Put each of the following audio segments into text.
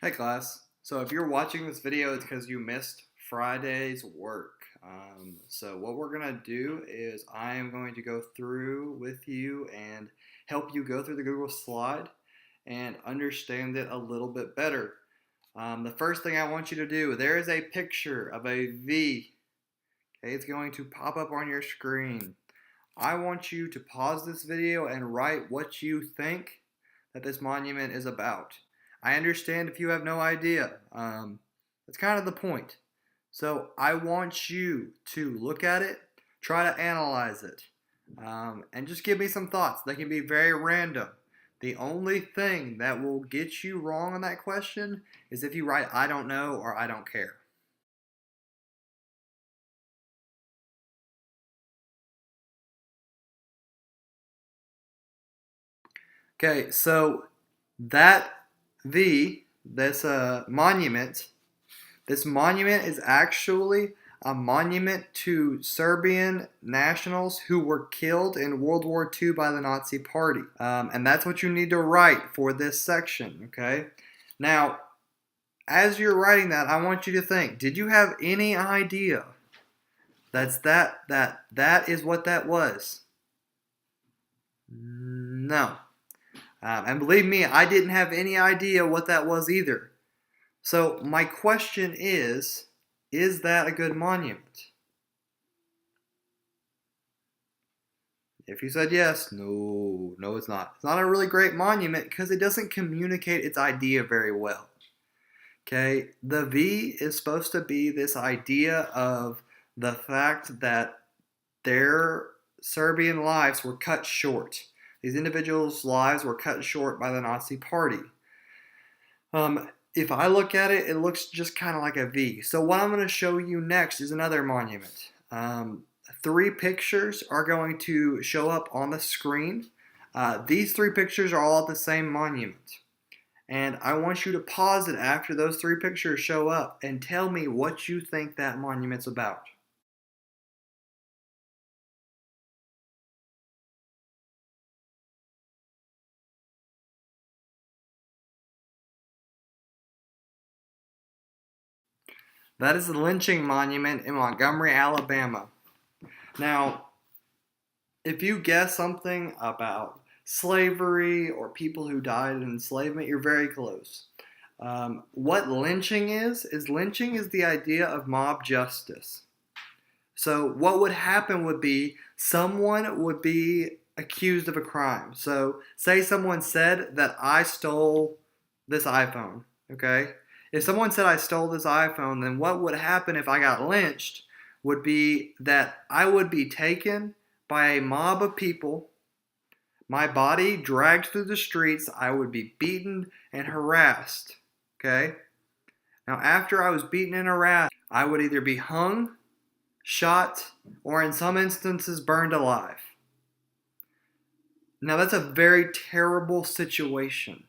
Hey class, so if you're watching this video, it's because you missed Friday's work. So what we're going to do is I am going to go through with you and help you go through the Google slide and understand it a little bit better. The first thing I want you to do, there is a picture of a V. Okay, it's going to pop up on your screen. I want you to pause this video and write what you think that this monument is about. I understand if you have no idea. That's kind of the point. So I want you to look at it, try to analyze it, and just give me some thoughts. They can be very random. The only thing that will get you wrong on that question is if you write I don't know or I don't care. Okay, so that V, this monument, this monument is actually a monument to Serbian nationals who were killed in World War II by the Nazi Party. And that's what you need to write for this section, okay? Now, as you're writing that, I want you to think, did you have any idea that is what that was? No. And believe me, I didn't have any idea what that was either. So my question is that a good monument? If you said yes, no, it's not. It's not a really great monument because it doesn't communicate its idea very well. Okay, the V is supposed to be this idea of the fact that their Serbian lives were cut short. These individuals' lives were cut short by the Nazi Party. If I look at it, it looks just kind of like a V. So what I'm going to show you next is another monument. 3 pictures are going to show up on the screen. These 3 pictures are all at the same monument. And I want you to pause it after those 3 pictures show up and tell me what you think that monument's about. That is the lynching monument in Montgomery, Alabama. Now, if you guess something about slavery or people who died in enslavement, you're very close. What lynching is lynching is the idea of mob justice. So what would happen would be someone would be accused of a crime. So say someone said that I stole this iPhone, okay? If someone said I stole this iPhone, then what would happen if I got lynched would be that I would be taken by a mob of people, my body dragged through the streets, I would be beaten and harassed, okay? Now after I was beaten and harassed, I would either be hung, shot, or in some instances burned alive. Now that's a very terrible situation.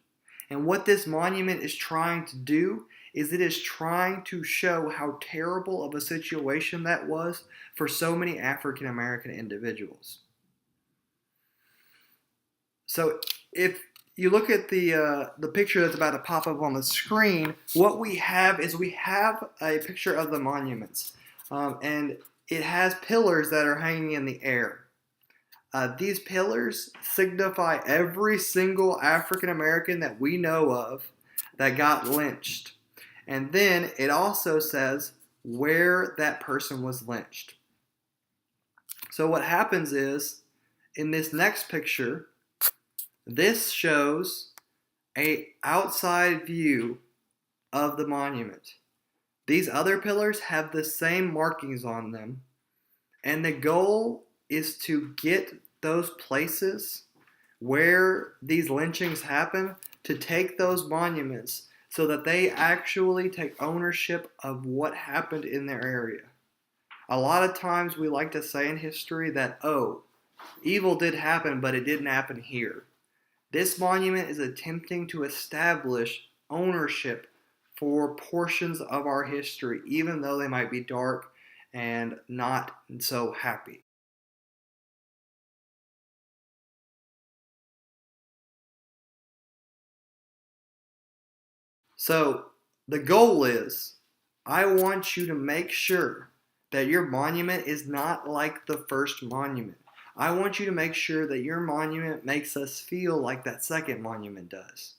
And what this monument is trying to do is it is trying to show how terrible of a situation that was for so many African American individuals. So if you look at the picture that's about to pop up on the screen, what we have is we have a picture of the monuments. And it has pillars that are hanging in the air. These pillars signify every single African American that we know of that got lynched. And then it also says where that person was lynched. So what happens is, in this next picture, this shows an outside view of the monument. These other pillars have the same markings on them, and the goal is to get those places where these lynchings happen to take those monuments so that they actually take ownership of what happened in their area. A lot of times we like to say in history that, oh, evil did happen, but it didn't happen here. This monument is attempting to establish ownership for portions of our history, even though they might be dark and not so happy. So the goal is, I want you to make sure that your monument is not like the first monument. I want you to make sure that your monument makes us feel like that second monument does.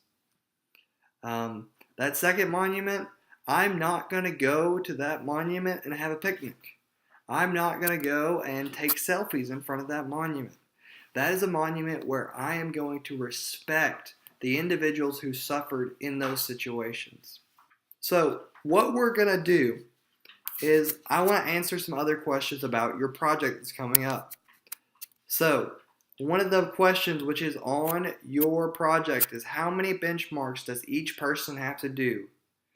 That second monument, I'm not going to go to that monument and have a picnic. I'm not going to go and take selfies in front of that monument. That is a monument where I am going to respect the individuals who suffered in those situations. So what we're going to do is I want to answer some other questions about your project that's coming up. So one of the questions which is on your project is, how many benchmarks does each person have to do?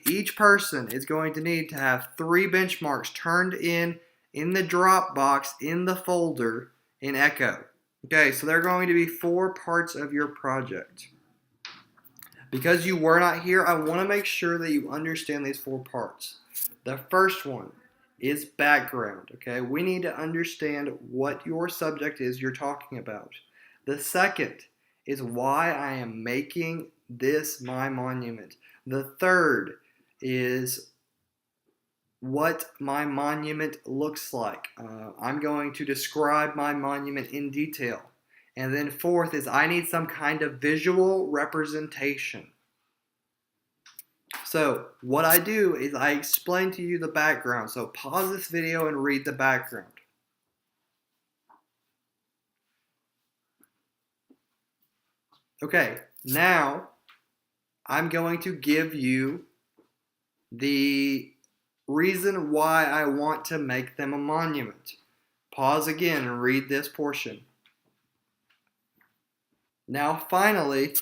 Each person is going to need to have 3 benchmarks turned in the Dropbox in the folder in Echo. Okay, so there are going to be 4 parts of your project. Because you were not here, I want to make sure that you understand these 4 parts. The first one is background. Okay, we need to understand what your subject is you're talking about. The second is why I am making this my monument. The third is what my monument looks like. I'm going to describe my monument in detail. And then fourth is I need some kind of visual representation. So what I do is I explain to you the background. So pause this video and read the background. Okay, now I'm going to give you the reason why I want to make them a monument. Pause again and read this portion. Now finally,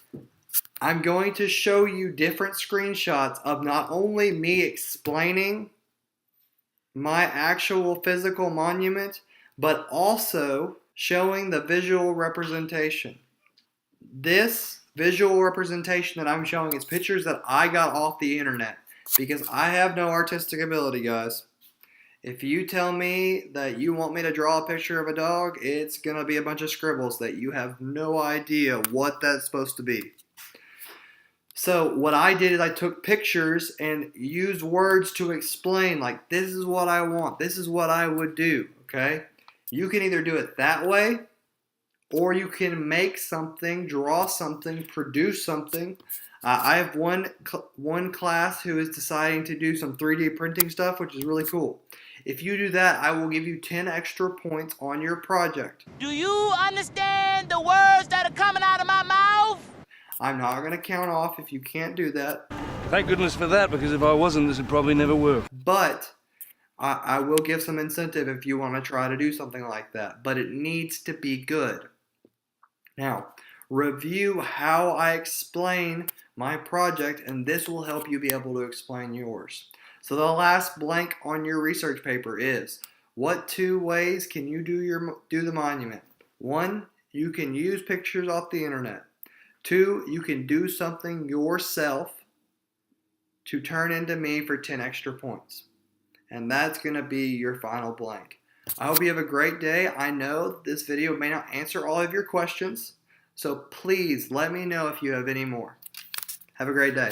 I'm going to show you different screenshots of not only me explaining my actual physical monument, but also showing the visual representation. This visual representation that I'm showing is pictures that I got off the internet, because I have no artistic ability, guys. If you tell me that you want me to draw a picture of a dog, it's going to be a bunch of scribbles that you have no idea what that's supposed to be. So what I did is I took pictures and used words to explain, like, this is what I want, this is what I would do, okay? You can either do it that way, or you can make something, draw something, produce something. I have one class who is deciding to do some 3D printing stuff, which is really cool. If you do that, I will give you 10 extra points on your project. Do you understand the words that are coming out of my mouth? I'm not going to count off if you can't do that. Thank goodness for that, because if I wasn't, this would probably never work. But I will give some incentive if you want to try to do something like that. But it needs to be good. Now, review how I explain my project, and this will help you be able to explain yours. So the last blank on your research paper is, what 2 ways can you do the monument? 1, you can use pictures off the internet. 2, you can do something yourself to turn into me for 10 extra points. And that's going to be your final blank. I hope you have a great day. I know this video may not answer all of your questions, so please let me know if you have any more. Have a great day.